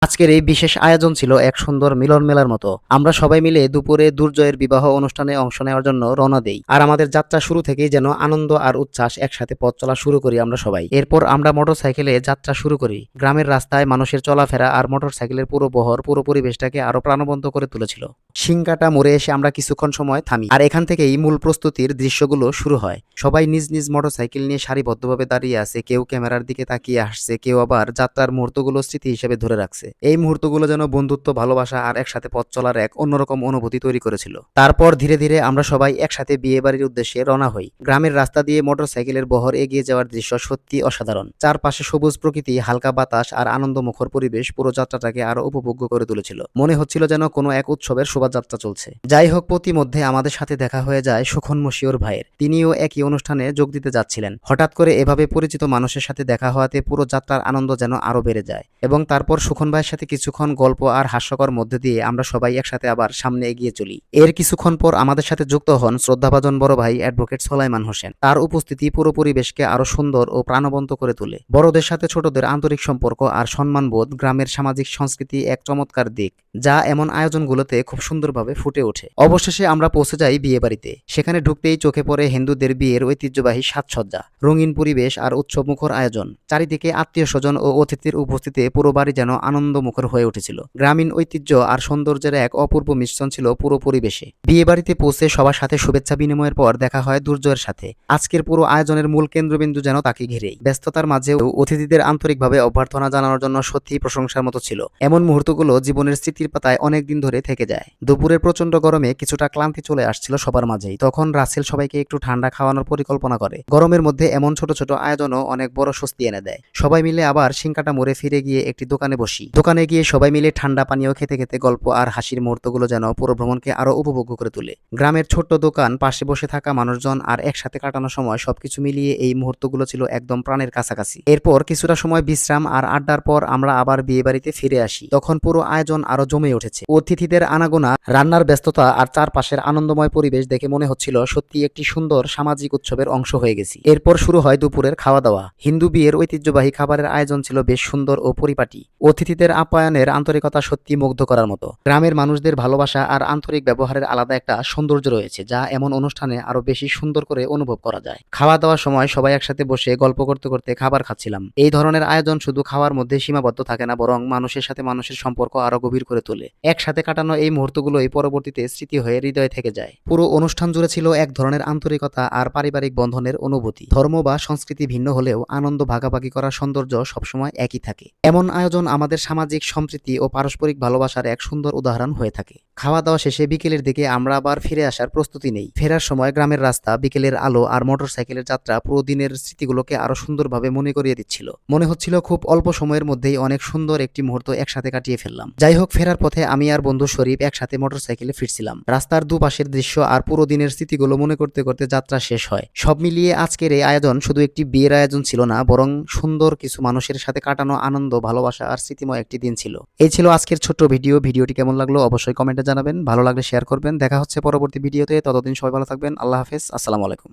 আজকের এই বিশেষ আয়োজন ছিল এক সুন্দর মিলন মেলার মতো। আমরা সবাই মিলে দুপুরে দুর্জয়ের বিবাহ অনুষ্ঠানে অংশ নেওয়ার জন্য রওনা দেই। আর আমাদের যাত্রা শুরু থেকেই যেন আনন্দ আর উচ্ছ্বাস একসাথে পথ চলা শুরু করি আমরা সবাই। এরপর আমরা মোটরসাইকেলে যাত্রা শুরু করি। গ্রামের রাস্তায় মানুষের চলাফেরা আর মোটরসাইকেলের পুরো বহর পুরো পরিবেশটাকে আরো প্রাণবন্ত করে তুলেছিল। সিংকাটা মোড়ে এসে আমরা কিছুক্ষণ সময় থামি, আর এখান থেকেই মূল প্রস্তুতির দৃশ্যগুলো শুরু হয়। সবাই নিজ নিজ মোটরসাইকেল নিয়ে সারিবদ্ধভাবে দাঁড়িয়ে আছে, কেউ ক্যামেরার দিকে তাকিয়ে আসছে, কেউ আবার যাত্রার মুহূর্তগুলো স্মৃতি হিসেবে ধরে রাখছে। এই মুহূর্তগুলো যেন বন্ধুত্ব, ভালোবাসা আর একসাথে পথ চলার এক অন্যরকম অনুভূতি তৈরি করেছিল। তারপর ধীরে ধীরে আমরা সবাই একসাথে বিয়ে বাড়ির উদ্দেশ্যে রওনা হই। গ্রামের রাস্তা দিয়ে মোটরসাইকেলের বহর এগিয়ে যাওয়ার দৃশ্য সত্যি অসাধারণ। চারপাশে সবুজ প্রকৃতি, হালকা বাতাস আর আনন্দমুখর পরিবেশ পুরো যাত্রাটাকে আরো উপভোগ্য করে তুলেছিল। মনে হচ্ছিল যেন কোনো এক উৎসবের শোভাযাত্রা চলছে। যাই হোক, প্রতিমধ্যে আমাদের সাথে দেখা হয়ে যায় সুখন মশিউর ভাইয়ের। তিনিও একই অনুষ্ঠানে যোগ দিতে যাচ্ছিলেন। হঠাৎ করে এভাবে পরিচিত মানুষের সাথে দেখা হওয়াতে পুরো যাত্রার আনন্দ যেন আরো বেড়ে যায়। এবং তারপর সুখন ভাইয়ের সাথে কিছুক্ষণ গল্প আর হাস্যকর মধ্যে দিয়ে আমরা সবাই একসাথে আবার সামনে এগিয়ে চলি। এর কিছুক্ষণ পর আমাদের সাথে যুক্ত হন শ্রদ্ধাভাজন বড় ভাই অ্যাডভোকেট সোলাইমান হোসেন। তার উপস্থিতি পুরো পরিবেশকে আরো সুন্দর ও প্রাণবন্ত করে তোলে। বড়দের সাথে ছোটদের আন্তরিক সম্পর্ক আর সম্মানবোধ গ্রামের সামাজিক সংস্কৃতি এক চমৎকার দিক, যা এমন আয়োজনগুলোতে খুব সুন্দরভাবে ফুটে ওঠে। অবশেষে আমরা পৌঁছে যাই বিয়ে বাড়িতে। সেখানে ঢুকতেই চোখে পড়ে হিন্দুদের বিয়ের ঐতিহ্যবাহী সাজসজ্জা, রঙিন পরিবেশ আর উৎসবমুখর আয়োজন। চারিদিকে আত্মীয় স্বজন ও অতিথির উপস্থিতিতে পুরো বাড়ি যেন আনন্দমুখর হয়ে উঠেছিল। গ্রামীণ ঐতিহ্য আর সৌন্দর্যের এক অপূর্ব মিশ্রণ ছিল পুরো পরিবেশে। বিয়ে বাড়িতে পৌঁছে সবার সাথে শুভেচ্ছা বিনিময়ের পর দেখা হয় দুর্জয়ের সাথে। আজকের পুরো আয়োজনের মূল কেন্দ্রবিন্দু যেন তাকে ঘিরেই। ব্যস্ততার মাঝেও অতিথিদের আন্তরিকভাবে অভ্যর্থনা জানানোর জন্য সত্যি প্রশংসার মতো ছিল। এমন মুহূর্তগুলো জীবনের স্মৃতির পাতায় অনেকদিন ধরে থেকে যায়। দুপুরের প্রচন্ড গরমে কিছুটা ক্লান্তি চলে আসছিল সবার মাঝেই। তখন রাসেল সবাইকে একটু ঠান্ডা খাওয়ানোর পরিকল্পনা করে। গরমের মধ্যে এমন ছোট ছোট আয়োজনও অনেক বড় স্বস্তি এনে দেয়। সবাই মিলে আবার সিংকাটা মোড়ে ফিরে গিয়ে একটি দোকানে বসি। দোকানে গিয়ে সবাই মিলে ঠান্ডা পানীয় খেতে খেতে গল্প আর হাসির মুহূর্তগুলো যেন পুরো ভ্রমণকে আরো উপভোগ্য করে তোলে। গ্রামের ছোট্ট দোকান, পাশে বসে থাকা মানুষজন আর একসাথে কাটানোর সময় সবকিছু মিলিয়ে এই মুহূর্তগুলো ছিল একদম প্রাণের কাছাকাছি। এরপর কিছুটা সময় বিশ্রাম আর আড্ডার পর আমরা আবার বিয়ে বাড়িতে ফিরে আসি। তখন পুরো আয়োজন আরো জমে উঠেছে। অতিথিদের আনাগোনা, রান্নার ব্যস্ততা আর চারপাশের আনন্দময় পরিবেশ দেখে মনে হচ্ছিল সত্যি একটি সুন্দর সামাজিক উৎসবের অংশ হয়ে গেছি। এরপর শুরু হয় দুপুরের খাওয়া দাওয়া। হিন্দু বিয়ের ঐতিহ্যবাহী খাবারের আয়োজন ছিল বেশ সুন্দর ও পরিপাটি। অতিথিদের আপ্যায়নের আন্তরিকতা সত্যি মুগ্ধ করার মতো। গ্রামের মানুষদের ভালোবাসা আর আন্তরিক ব্যবহারের আলাদা একটা সৌন্দর্য রয়েছে, যা এমন অনুষ্ঠানে আরো বেশি সুন্দর করে অনুভব করা যায়। খাওয়া দাওয়ার সময় সবাই একসাথে বসে গল্প করতে করতে খাবার খাচ্ছিলাম। এই ধরনের আয়োজন শুধু খাওয়ার মধ্যে সীমাবদ্ধ থাকে না, বরং মানুষের সাথে মানুষের সম্পর্ক আরো গভীর করে তোলে। একসাথে কাটানো এই মুহূর্তগুলোই পরবর্তীতে স্মৃতি হয়ে হৃদয়ে থেকে যায়। পুরো অনুষ্ঠান জুড়ে ছিল এক ধরনের আন্তরিকতা আর পারিবারিক বন্ধনের অনুভূতি। ধর্ম বা সংস্কৃতি ভিন্ন হলেও আনন্দ ভাগাভাগি করার সৌন্দর্য সবসময় একই থাকে। এমন আয়োজন আমাদের সামাজিক সম্প্রীতি ও পারস্পরিক ভালোবাসার এক সুন্দর উদাহরণ হয়ে থাকে। খাওয়া দাওয়া শেষে বিকেলের দিকে আমরা আবার ফিরে আসার প্রস্তুতি নেই। ফেরার সময় গ্রামের রাস্তা, বিকেলের আলো আর মোটরসাইকেলের যাত্রা পুরো দিনের স্মৃতিগুলোকে আরো সুন্দরভাবে মনে করিয়ে দিচ্ছিল। মনে হচ্ছিল খুব অল্প সময়ের মধ্যেই অনেক সুন্দর একটি মুহূর্ত একসাথে কাটিয়ে ফেললাম। যাই হোক, ফেরার পথে আমি আর বন্ধু শরীফ একসাথে মোটরসাইকেলে ফিরছিলাম। রাস্তার দুপাশের দৃশ্য আর পুরো দিনের স্মৃতিগুলো মনে করতে করতে যাত্রা শেষ হয়। সব মিলিয়ে আজকের এই আয়োজন শুধু একটি বিয়ের আয়োজন ছিল না, বরং সুন্দর কিছু মানুষের সাথে কাটানো আনন্দ, ভালোবাসা আর স্মৃতিময় একটি দিন ছিল। এই ছিল আজকের ছোট্ট ভিডিও। ভিডিওটি কেমন লাগলো অবশ্যই কমেন্টে জানাবেন। ভালো লাগলে শেয়ার করবেন। দেখা হচ্ছে পরবর্তী ভিডিওতে। ততদিন সবাই ভালো থাকবেন। আল্লাহ হাফেজ। আসসালামু আলাইকুম।